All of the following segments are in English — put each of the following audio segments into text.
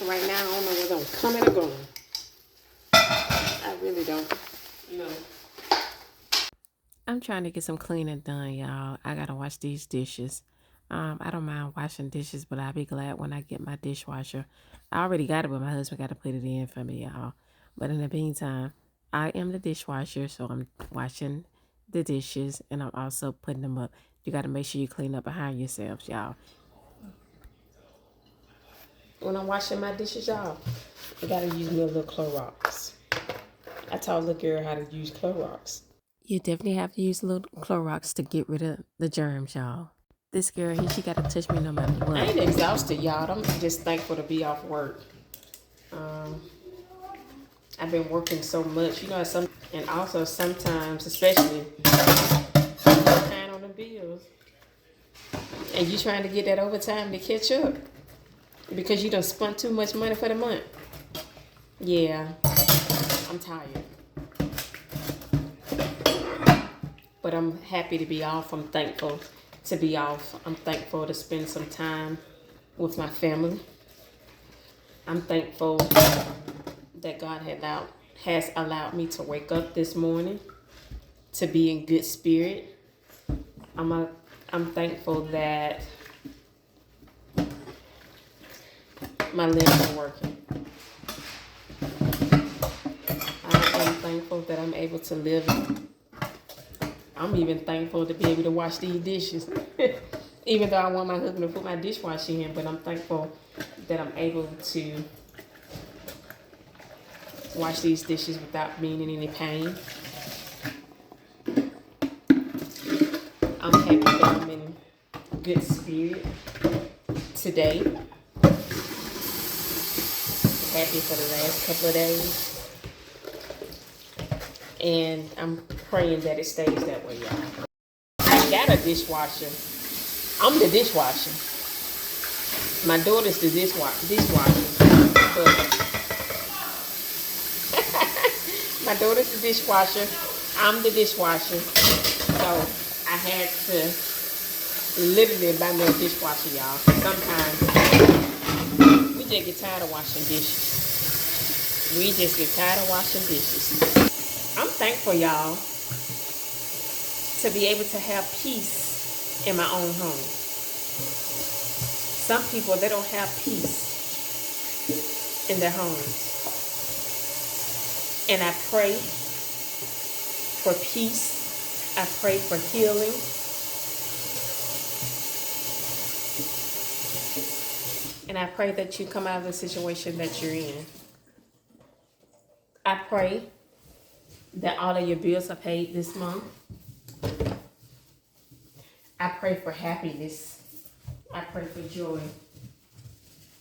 Right now, I don't know whether I'm coming or going. I really don't know. I'm trying to get some cleaning done, y'all. I gotta wash these dishes. I don't mind washing dishes, but I'll be glad when I get my dishwasher. I already got it, but my husband got to put it in for me, y'all. But in the meantime, I am the dishwasher, so I'm washing the dishes, and I'm also putting them up. You got to make sure you clean up behind yourselves, y'all. When I'm washing my dishes, y'all, I got to use me a little Clorox. I taught little girl how to use Clorox. You definitely have to use a little Clorox to get rid of the germs, y'all. This girl here, she got to touch me no matter what. I ain't exhausted, y'all. I'm just thankful to be off work. I've been working so much, you know, and also sometimes, especially, you're behind on the bills. And you trying to get that overtime to catch up because you done spent too much money for the month. Yeah, I'm tired. But I'm happy to be off. I'm thankful to be off. I'm thankful to spend some time with my family. I'm thankful that God has allowed me to wake up this morning, to be in good spirit. I'm thankful that my limbs are working. I am thankful that I'm able to live. I'm even thankful to be able to wash these dishes. Even though I want my husband to put my dishwasher in, but I'm thankful that I'm able to wash these dishes without being in any pain. I'm happy that I'm in good spirit today. Happy for the last couple of days. And I'm praying that it stays that way, y'all. I got a dishwasher. I'm the dishwasher. My daughter's the dishwasher. But my daughter's the dishwasher. I'm the dishwasher. So I had to literally buy me a dishwasher, y'all. Sometimes we just get tired of washing dishes. We just get tired of washing dishes. I'm thankful, y'all, to be able to have peace in my own home. Some people, they don't have peace in their homes. And I pray for peace. I pray for healing. And I pray that you come out of the situation that you're in. I pray that all of your bills are paid this month. I pray for happiness. I pray for joy.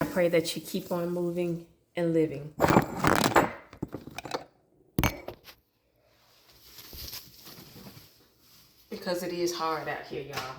I pray that you keep on moving and living. Because it is hard out here, y'all.